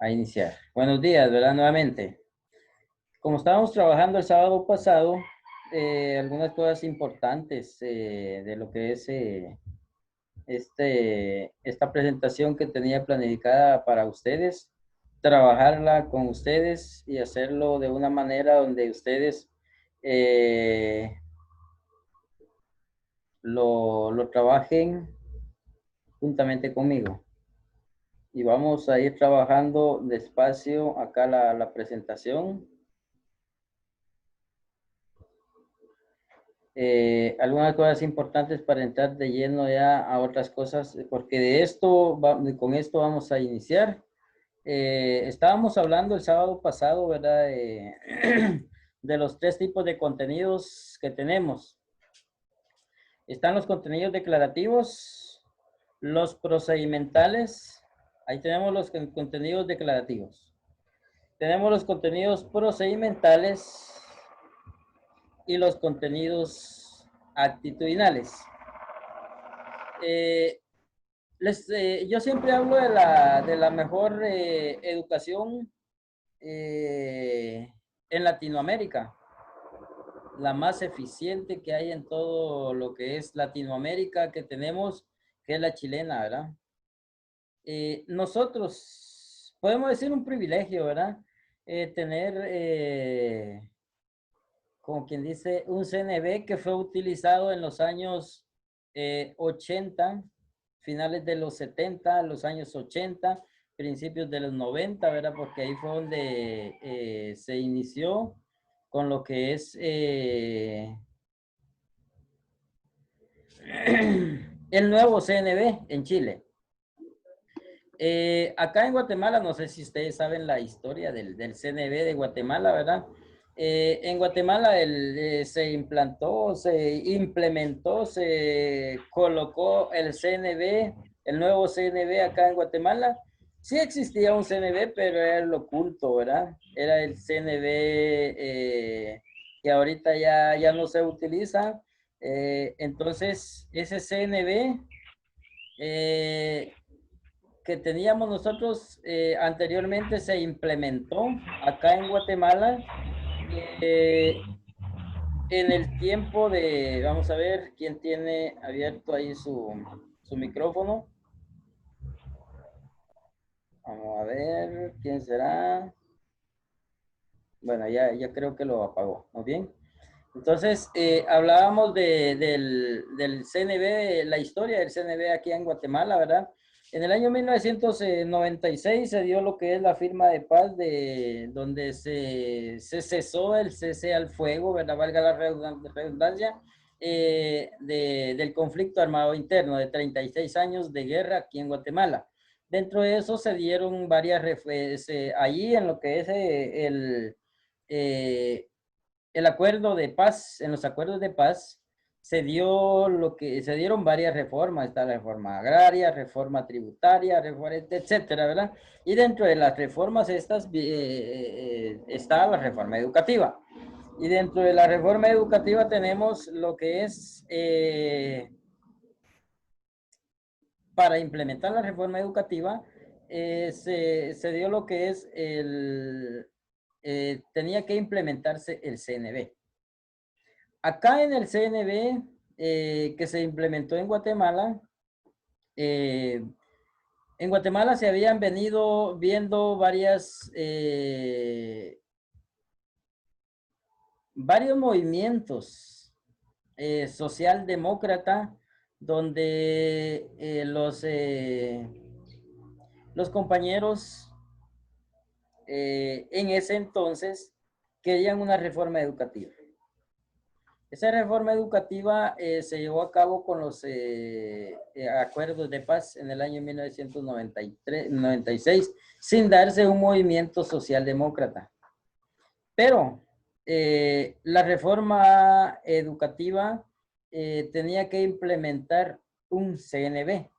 A iniciar. Buenos días, ¿verdad? Nuevamente. Como estábamos trabajando el sábado pasado, algunas cosas importantes de lo que es esta presentación que tenía planificada para ustedes, trabajarla con ustedes y hacerlo de una manera donde ustedes lo trabajen juntamente conmigo. Y vamos a ir trabajando despacio acá la presentación. Algunas cosas importantes para entrar de lleno ya a otras cosas, porque con esto vamos a iniciar. Estábamos hablando el sábado pasado, ¿verdad? De los tres tipos de contenidos que tenemos. Están los contenidos declarativos, los procedimentales. Ahí tenemos los contenidos declarativos. Tenemos los contenidos procedimentales y los contenidos actitudinales. Yo siempre hablo de la mejor educación en Latinoamérica, la más eficiente que hay en todo lo que es Latinoamérica que tenemos, que es la chilena, ¿verdad? Nosotros podemos decir un privilegio, ¿verdad? Tener, como quien dice, un CNB que fue utilizado en los años 80, finales de los 70, los años 80, principios de los 90, ¿verdad? Porque ahí fue donde se inició con lo que es el nuevo CNB en Chile. Acá en Guatemala, no sé si ustedes saben la historia del CNB de Guatemala, ¿verdad? En Guatemala se implantó, se implementó, se colocó el CNB, el nuevo CNB acá en Guatemala. Sí existía un CNB, pero era el oculto, ¿verdad? Era el CNB que ahorita ya no se utiliza. Entonces, ese CNB que teníamos nosotros anteriormente se implementó acá en Guatemala en el tiempo de, vamos a ver quién tiene abierto ahí su micrófono. Vamos a ver quién será. Bueno, ya creo que lo apagó. ¿Muy bien? Entonces, hablábamos del CNB, la historia del CNB aquí en Guatemala, ¿verdad? En el año 1996 se dio lo que es la firma de paz donde se cesó el cese al fuego, ¿verdad? Valga la redundancia, del conflicto armado interno de 36 años de guerra aquí en Guatemala. Dentro de eso se dieron varias, allí en lo que es el acuerdo de paz, en los acuerdos de paz, se dieron varias reformas, está la reforma agraria, reforma tributaria, reforma, etcétera, ¿verdad? Y dentro de las reformas estas está la reforma educativa. Y dentro de la reforma educativa tenemos lo que es, para implementar la reforma educativa, se dio lo que es tenía que implementarse el CNB. Acá en el CNB que se implementó en Guatemala se habían venido viendo varios movimientos socialdemócrata donde los compañeros en ese entonces querían una reforma educativa. Esa reforma educativa se llevó a cabo con los acuerdos de paz en el año 1996, sin darse un movimiento socialdemócrata. Pero la reforma educativa tenía que implementar un CNB.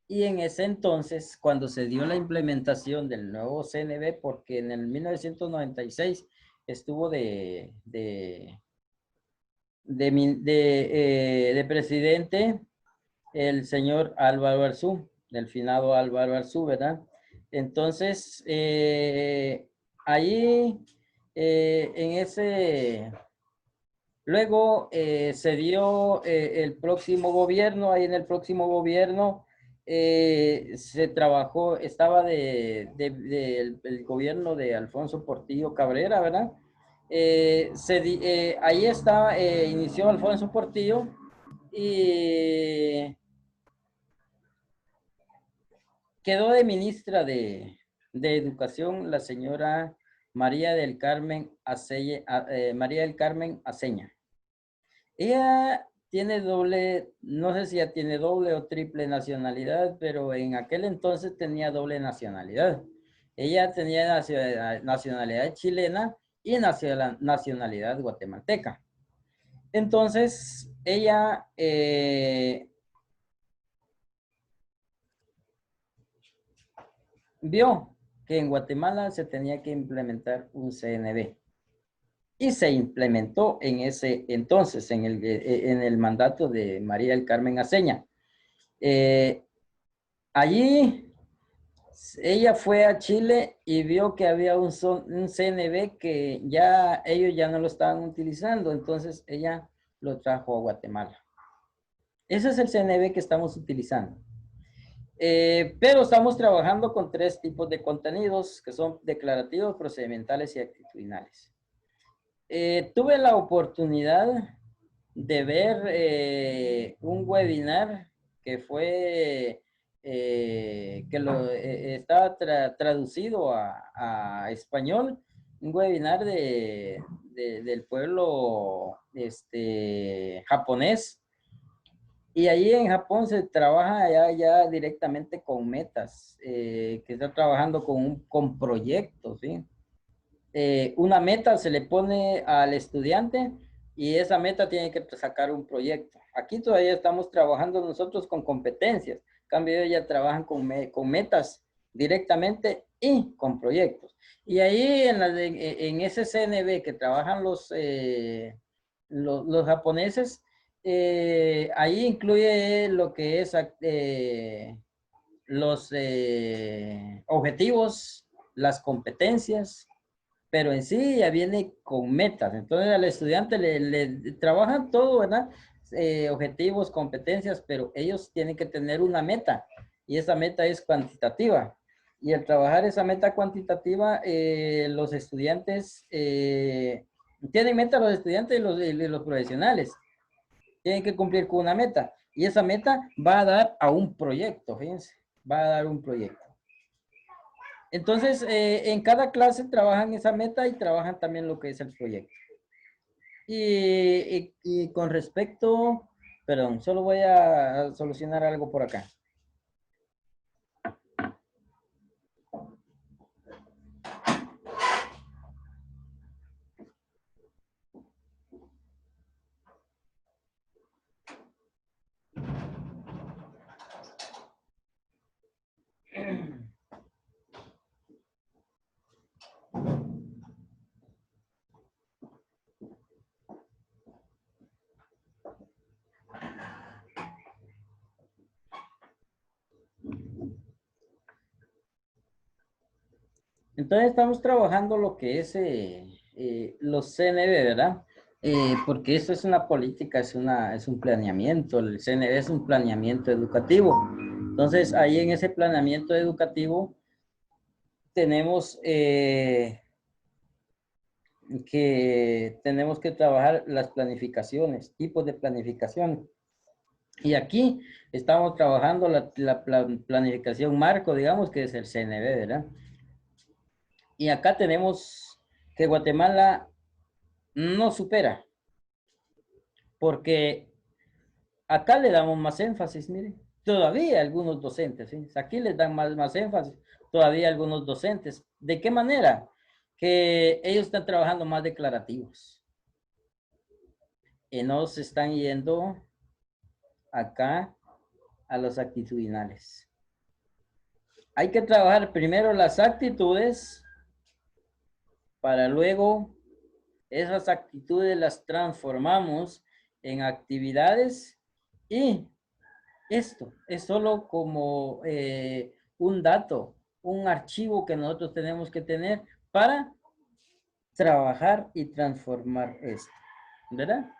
Y en ese entonces, cuando se dio la implementación del nuevo CNB, porque en el 1996 estuvo de presidente el señor Álvaro Arzú, del finado Álvaro Arzú, ¿verdad? Entonces, ahí, en ese, luego se dio el próximo gobierno, ahí en el próximo gobierno se trabajó, estaba el gobierno de Alfonso Portillo Cabrera, ¿verdad? Ahí está, inició Alfonso Portillo y quedó de ministra de Educación la señora María del Carmen María del Carmen Aceña. Ella tiene doble, no sé si ya tiene doble o triple nacionalidad, pero en aquel entonces tenía doble nacionalidad. Ella tenía nacionalidad chilena y nacionalidad guatemalteca. Entonces, ella vio que en Guatemala se tenía que implementar un CNB. Y se implementó en ese entonces, en el mandato de María del Carmen Aceña. Allí ella fue a Chile y vio que había un CNB que ya ellos ya no lo estaban utilizando, entonces ella lo trajo a Guatemala. Ese es el CNB que estamos utilizando. Pero estamos trabajando con 3 tipos de contenidos que son declarativos, procedimentales y actitudinales. Tuve la oportunidad de ver un webinar que fue, estaba traducido a español, un webinar del pueblo japonés. Y allí en Japón se trabaja ya directamente con metas, que está trabajando con proyectos, ¿sí? Una meta se le pone al estudiante y esa meta tiene que sacar un proyecto. Aquí todavía estamos trabajando nosotros con competencias. En cambio, ellos ya trabajan con metas directamente y con proyectos. Y ahí en ese CNB que trabajan los japoneses, ahí incluye lo que es los objetivos, las competencias, pero en sí ya viene con metas. Entonces al estudiante le trabajan todo, ¿verdad? Objetivos, competencias, pero ellos tienen que tener una meta y esa meta es cuantitativa. Y al trabajar esa meta cuantitativa, los estudiantes, tienen meta los estudiantes y los profesionales. Tienen que cumplir con una meta. Y esa meta va a dar a un proyecto, fíjense, va a dar un proyecto. Entonces, en cada clase trabajan esa meta y trabajan también lo que es el proyecto. Y con respecto, perdón, solo voy a solucionar algo por acá. Entonces estamos trabajando lo que es los CNB, ¿verdad? Porque eso es una política, es un planeamiento. El CNB es un planeamiento educativo. Entonces ahí en ese planeamiento educativo tenemos que trabajar las planificaciones, tipos de planificación. Y aquí estamos trabajando la planificación marco, digamos, que es el CNB, ¿verdad? Y acá tenemos que Guatemala no supera, porque acá le damos más énfasis, miren, todavía algunos docentes, ¿sí? Aquí les dan más énfasis, todavía algunos docentes. ¿De qué manera? Que ellos están trabajando más declarativos y no se están yendo acá a los actitudinales. Hay que trabajar primero las actitudes para luego esas actitudes las transformamos en actividades y esto es solo como un dato. un archivo que nosotros tenemos que tener para trabajar y transformar esto, ¿verdad?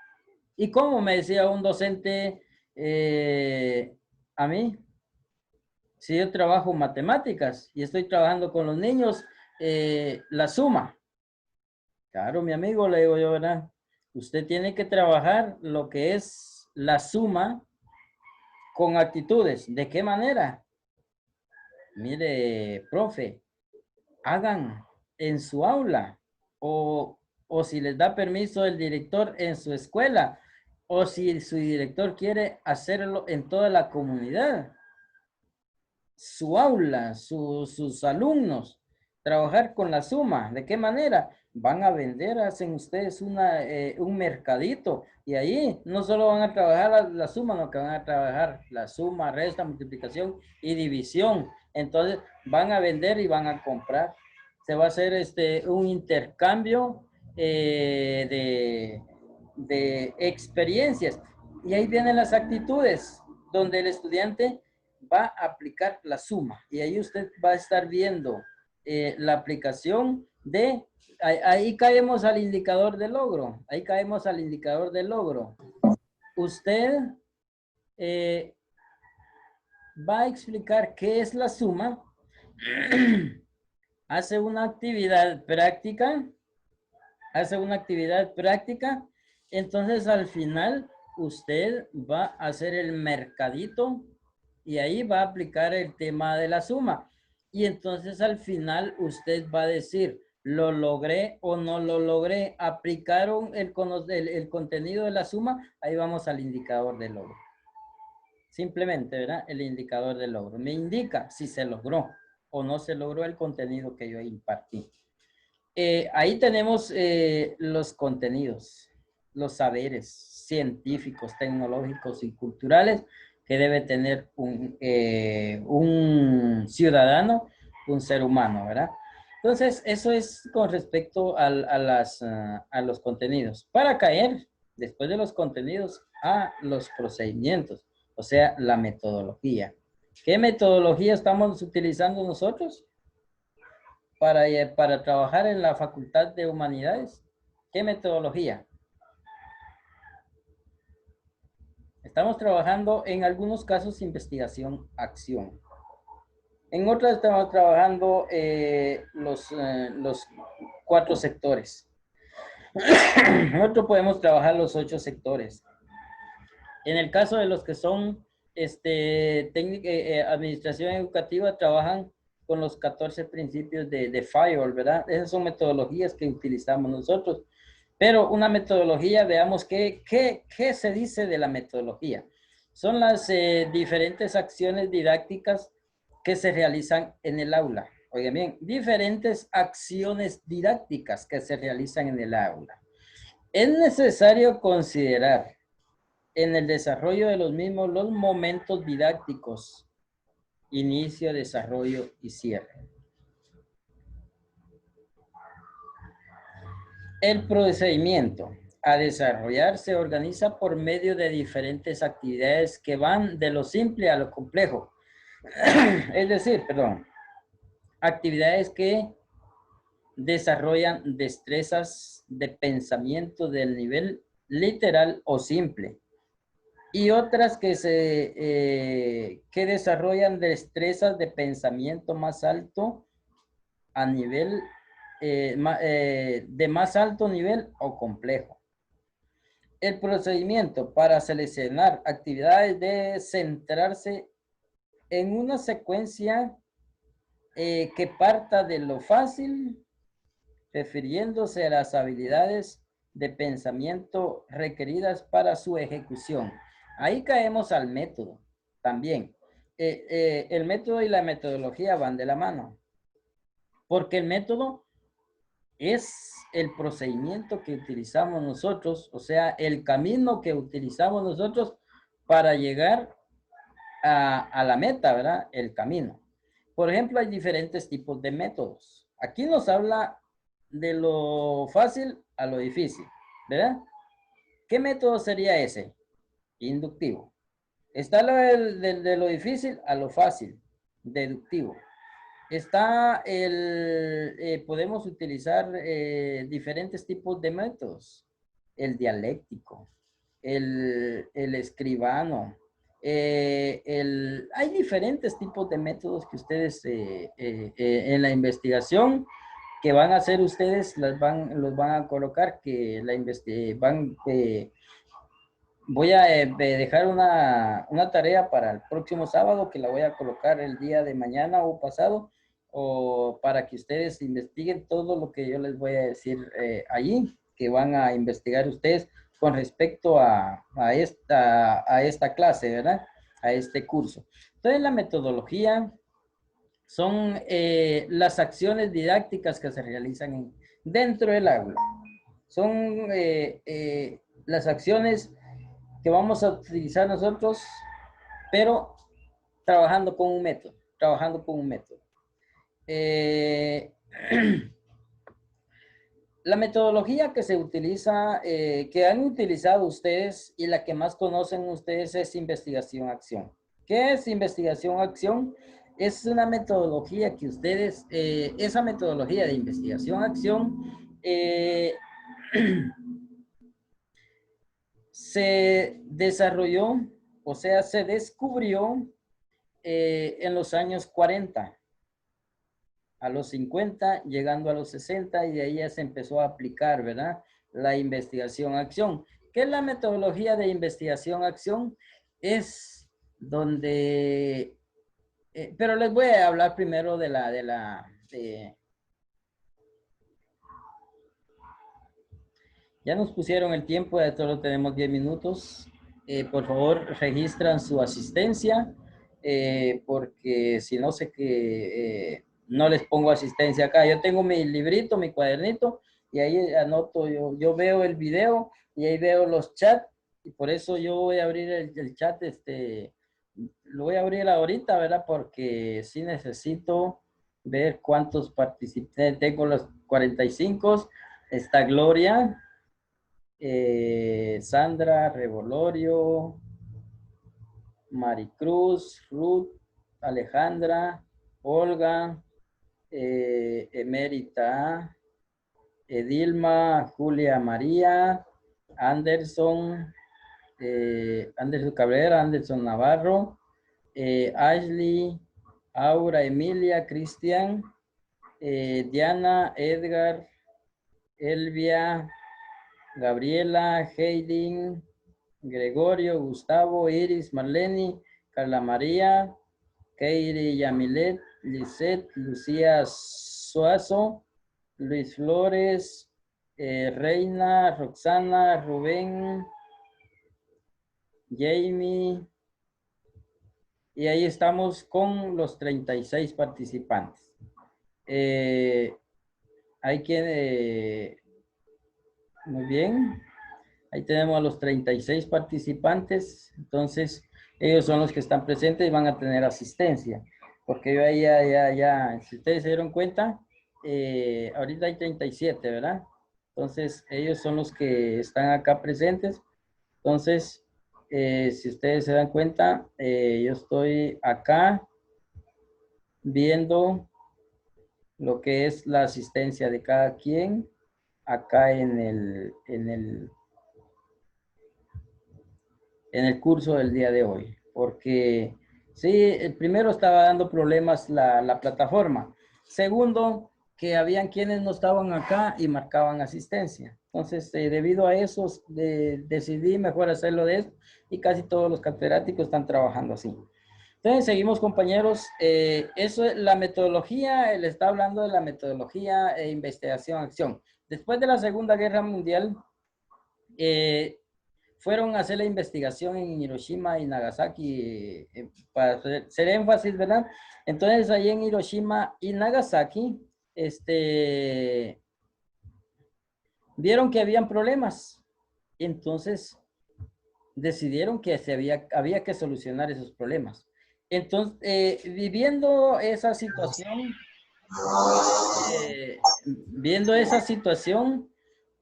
Y como me decía un docente a mí, si yo trabajo matemáticas y estoy trabajando con los niños, la suma. Claro, mi amigo, le digo yo, ¿verdad? Usted tiene que trabajar lo que es la suma con actitudes. ¿De qué manera? Mire, profe, hagan en su aula o si les da permiso el director en su escuela o si su director quiere hacerlo en toda la comunidad, su aula, sus alumnos, trabajar con la suma. ¿De qué manera? Van a vender, hacen ustedes un mercadito y ahí no solo van a trabajar la suma, no que van a trabajar la suma, resta, multiplicación y división. Entonces van a vender y van a comprar. Se va a hacer un intercambio de experiencias. Y ahí vienen las actitudes, donde el estudiante va a aplicar la suma. Y ahí usted va a estar viendo la aplicación de, ahí caemos al indicador de logro. Ahí caemos al indicador de logro. Usted va a explicar qué es la suma, hace una actividad práctica, entonces al final usted va a hacer el mercadito y ahí va a aplicar el tema de la suma. Y entonces al final usted va a decir, ¿lo logré o no lo logré? ¿Aplicaron el contenido de la suma? Ahí vamos al indicador de logro. Simplemente, ¿verdad? El indicador de logro. Me indica si se logró o no se logró el contenido que yo impartí. Ahí tenemos los contenidos, los saberes científicos, tecnológicos y culturales que debe tener un ciudadano, un ser humano, ¿verdad? Entonces, eso es con respecto a los contenidos. Para caer, después de los contenidos, a los procedimientos, o sea, la metodología. ¿Qué metodología estamos utilizando nosotros para trabajar en la Facultad de Humanidades? ¿Qué metodología? Estamos trabajando en algunos casos investigación-acción. En otras estamos trabajando los 4 sectores. En otro podemos trabajar los 8 sectores. En el caso de los que son administración educativa, trabajan con los 14 principios de FIRE, ¿verdad? Esas son metodologías que utilizamos nosotros. Pero una metodología, veamos qué se dice de la metodología. Son las diferentes acciones didácticas que se realizan en el aula. Oigan bien, diferentes acciones didácticas que se realizan en el aula. Es necesario considerar en el desarrollo de los mismos los momentos didácticos, inicio, desarrollo y cierre. El procedimiento a desarrollar se organiza por medio de diferentes actividades que van de lo simple a lo complejo. Es decir, actividades que desarrollan destrezas de pensamiento del nivel literal o simple. Y otras que desarrollan destrezas de pensamiento más alto a nivel, de más alto nivel o complejo. El procedimiento para seleccionar actividades debe centrarse en una secuencia que parta de lo fácil, refiriéndose a las habilidades de pensamiento requeridas para su ejecución. Ahí caemos al método también. El método y la metodología van de la mano, porque el método es el procedimiento que utilizamos nosotros, o sea, el camino que utilizamos nosotros para llegar a la meta, ¿verdad? El camino. Por ejemplo, hay diferentes tipos de métodos. Aquí nos habla de lo fácil a lo difícil, ¿verdad? ¿Qué método sería ese? Inductivo. Está de lo difícil a lo fácil, deductivo. está podemos utilizar diferentes tipos de métodos. El dialéctico, el escribano, hay diferentes tipos de métodos que ustedes en la investigación que van a hacer ustedes, los van a colocar, que voy a dejar una tarea para el próximo sábado que la voy a colocar el día de mañana o pasado, o para que ustedes investiguen todo lo que yo les voy a decir allí, que van a investigar ustedes con respecto a esta clase, ¿verdad? A este curso. Entonces, la metodología son las acciones didácticas que se realizan dentro del aula. Son las acciones que vamos a utilizar nosotros, pero trabajando con un método, la metodología que se utiliza, que han utilizado ustedes y la que más conocen ustedes es investigación-acción. ¿Qué es investigación-acción? Es una metodología que ustedes, esa metodología de investigación-acción, se desarrolló, o sea, se descubrió en los años 40, a los 50, llegando a los 60, y de ahí ya se empezó a aplicar, ¿verdad? La investigación-acción. ¿Qué es la metodología de investigación-acción? Es donde, pero les voy a hablar primero ya nos pusieron el tiempo, ya solo tenemos 10 minutos. Por favor, registran su asistencia, porque si no sé que no les pongo asistencia acá. Yo tengo mi librito, mi cuadernito, y ahí anoto, yo veo el video y ahí veo los chats, y por eso yo voy a abrir el chat, lo voy a abrir ahorita, ¿verdad? Porque sí necesito ver cuántos participantes. Tengo los 45, está Gloria, Sandra, Revolorio, Maricruz, Ruth, Alejandra, Olga, Emérita, Edilma, Julia María, Anderson, Anderson Cabrera, Anderson Navarro, Ashley, Aura, Emilia, Cristian, Diana, Edgar, Elvia, Gabriela, Heidin, Gregorio, Gustavo, Iris, Marlene, Carla María, Keiri, Yamilet, Lisette, Lucía Suazo, Luis Flores, Reina, Roxana, Rubén, Jamie, y ahí estamos con los 36 participantes. Hay que, muy bien, ahí tenemos a los 36 participantes, entonces ellos son los que están presentes y van a tener asistencia, porque yo ahí ya, si ustedes se dieron cuenta, ahorita hay 37, ¿verdad? Entonces ellos son los que están acá presentes. Entonces, si ustedes se dan cuenta, yo estoy acá viendo lo que es la asistencia de cada quien acá en el curso del día de hoy, porque sí, el primero estaba dando problemas la plataforma. Segundo, que habían quienes no estaban acá y marcaban asistencia. Entonces, debido a eso, decidí mejor hacerlo de esto, y casi todos los catedráticos están trabajando así. Entonces, seguimos, compañeros. Eso es la metodología, él está hablando de la metodología e investigación-acción. Después de la Segunda Guerra Mundial, fueron a hacer la investigación en Hiroshima y Nagasaki, para hacer énfasis, ¿verdad? Entonces, ahí en Hiroshima y Nagasaki, vieron que habían problemas. Entonces, decidieron que había que solucionar esos problemas. Entonces, viviendo esa situación,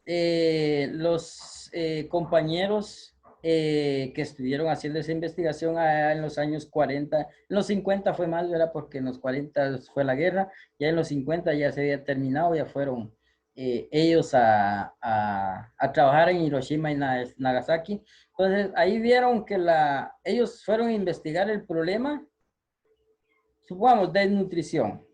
los compañeros que estuvieron haciendo esa investigación allá en los años 40, en los 50 fue más, ¿verdad? Porque en los 40 fue la guerra, ya en los 50 ya se había terminado, ya fueron ellos a trabajar en Hiroshima y Nagasaki. Entonces ahí vieron que ellos fueron a investigar el problema, supongamos, de nutrición,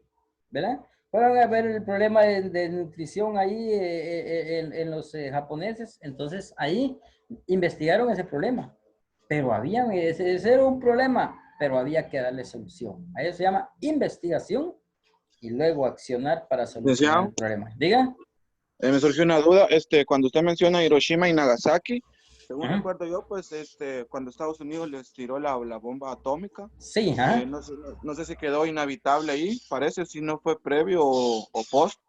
¿verdad? Fueron a ver el problema de nutrición ahí en los japoneses, entonces ahí investigaron ese problema, pero ese era un problema, pero había que darle solución. A eso se llama investigación y luego accionar para solucionar el Licenciado, problema. Diga. me surgió una duda, cuando usted menciona Hiroshima y Nagasaki, según Ajá. recuerdo yo, pues, cuando Estados Unidos les tiró la bomba atómica, Sí, ajá. no sé si quedó inhabitable ahí, parece si no fue previo o post.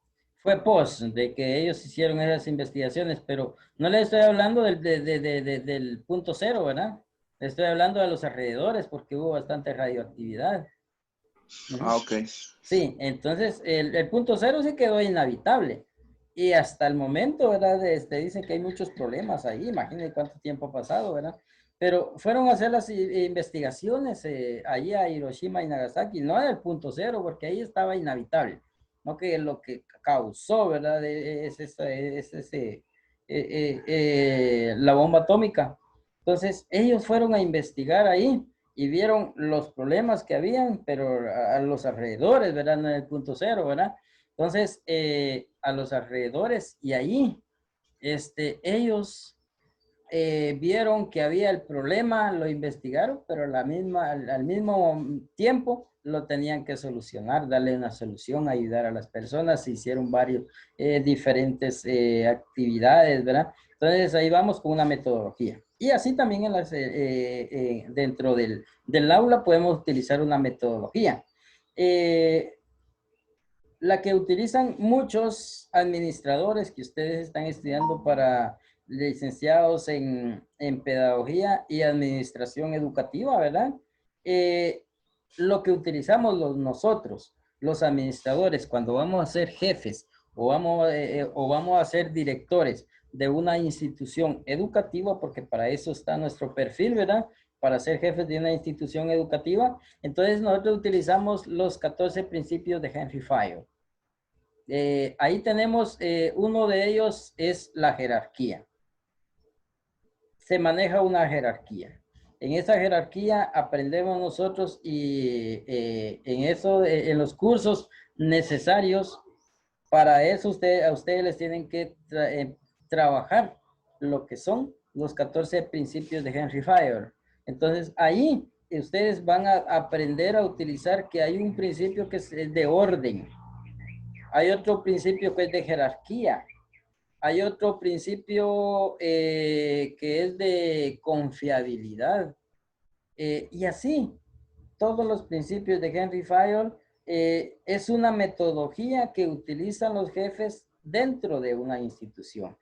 Fue post de que ellos hicieron esas investigaciones, pero no le estoy hablando del punto cero, ¿verdad? Le estoy hablando de los alrededores porque hubo bastante radioactividad. Ah, Ujú. ok. Sí, entonces el punto cero se quedó inhabitable. Y hasta el momento, ¿verdad? Dicen que hay muchos problemas ahí. Imagínense cuánto tiempo ha pasado, ¿verdad? Pero fueron a hacer las investigaciones allí a Hiroshima y Nagasaki, no del punto cero, porque ahí estaba inhabitable. No que lo que causó, ¿verdad? La bomba atómica. Entonces, ellos fueron a investigar ahí y vieron los problemas que habían, pero a los alrededores, ¿verdad? No en el punto cero, ¿verdad? Entonces, a los alrededores y ahí, ellos vieron que había el problema, lo investigaron, pero al mismo tiempo lo tenían que solucionar, darle una solución, ayudar a las personas, se hicieron varios diferentes actividades, ¿verdad? Entonces ahí vamos con una metodología. Y así también dentro del aula podemos utilizar una metodología. Eh, la que utilizan muchos administradores que ustedes están estudiando para licenciados en pedagogía y administración educativa, ¿verdad? Eh, lo que utilizamos nosotros, los administradores, cuando vamos a ser jefes o vamos a ser directores de una institución educativa, porque para eso está nuestro perfil, ¿verdad? Para ser jefes de una institución educativa, entonces nosotros utilizamos los 14 principios de Henry Fayol. Ahí tenemos, uno de ellos es la jerarquía. Se maneja una jerarquía. En esa jerarquía aprendemos nosotros y en los cursos necesarios, para eso a ustedes les tienen que trabajar lo que son los 14 principios de Henry Fayol. Entonces ahí ustedes van a aprender a utilizar que hay un principio que es de orden. Hay otro principio que es de jerarquía. Hay otro principio que es de confiabilidad. Y así, todos los principios de Henry Fayol es una metodología que utilizan los jefes dentro de una institución.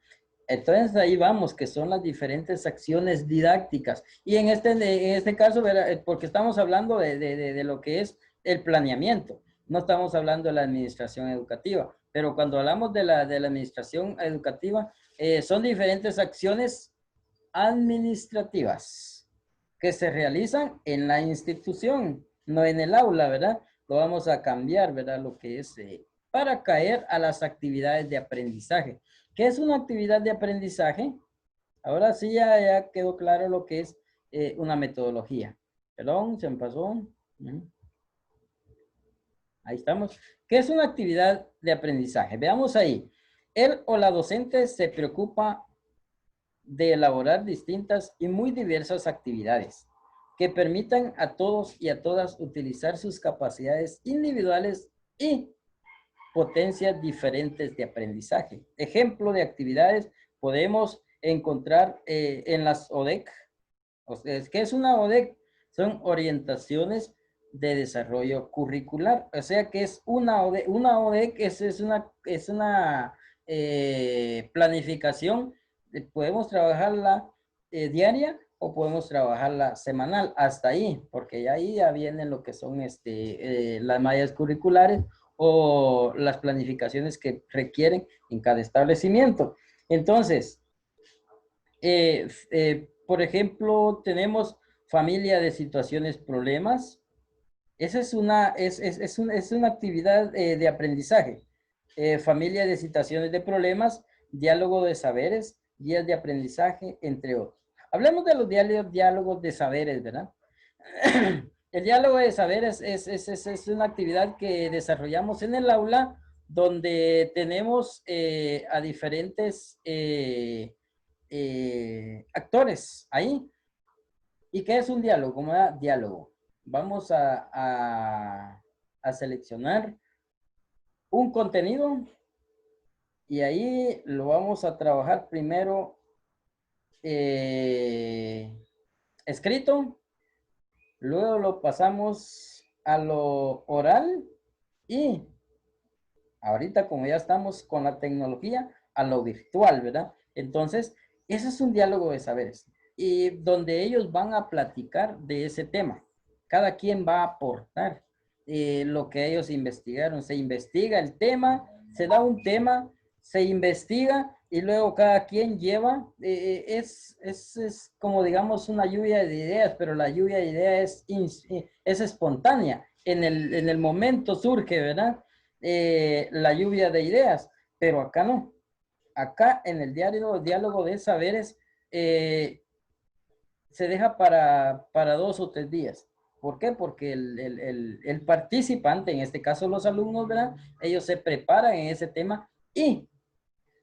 Entonces ahí vamos, que son las diferentes acciones didácticas. Y en este caso, porque estamos hablando de lo que es el planeamiento, no estamos hablando de la administración educativa, pero cuando hablamos de la administración educativa, son diferentes acciones administrativas que se realizan en la institución, no en el aula, ¿verdad? Lo vamos a cambiar, ¿verdad? Lo que es para caer a las actividades de aprendizaje. ¿Qué es una actividad de aprendizaje? Ahora sí ya quedó claro lo que es una metodología. Perdón, se me pasó. Ahí estamos. ¿Qué es una actividad de aprendizaje? Veamos ahí. Él o la docente se preocupa de elaborar distintas y muy diversas actividades que permitan a todos y a todas utilizar sus capacidades individuales y potencias diferentes de aprendizaje. Ejemplo de actividades podemos encontrar en las ODEC. O sea, ¿qué es una ODEC? Son orientaciones de desarrollo curricular. O sea que es una ODEC es una planificación. Podemos trabajarla diaria o podemos trabajarla semanal, hasta ahí, porque ya ahí ya vienen lo que son las mallas curriculares o las planificaciones que requieren en cada establecimiento. Entonces, por ejemplo, tenemos familia de situaciones, problemas. Esa es una actividad de aprendizaje. Familia de situaciones de problemas, diálogo de saberes, guías de aprendizaje, entre otros. Hablemos de los diálogos de saberes, ¿verdad? El diálogo de saberes es una actividad que desarrollamos en el aula donde tenemos a diferentes actores ahí. ¿Y qué es un diálogo? ¿Cómo era? Diálogo. Vamos a seleccionar un contenido y ahí lo vamos a trabajar primero escrito, luego lo pasamos a lo oral y ahorita como ya estamos con la tecnología, a lo virtual, ¿verdad? Entonces, ese es un diálogo de saberes y donde ellos van a platicar de ese tema. Cada quien va a aportar lo que ellos investigaron. Se investiga el tema, se da un tema, se investiga y luego cada quien lleva, es como digamos una lluvia de ideas, pero la lluvia de ideas es espontánea. En el momento surge, ¿verdad? La lluvia de ideas, pero acá no. Acá en el diálogo de saberes se deja para 2 o 3 días. ¿Por qué? Porque el participante, en este caso los alumnos, ¿verdad? Ellos se preparan en ese tema y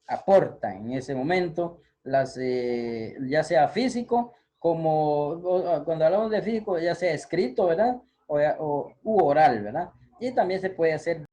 aportan en ese momento, ya sea físico, como cuando hablamos de físico, ya sea escrito, ¿verdad? U oral, ¿verdad? Y también se puede hacer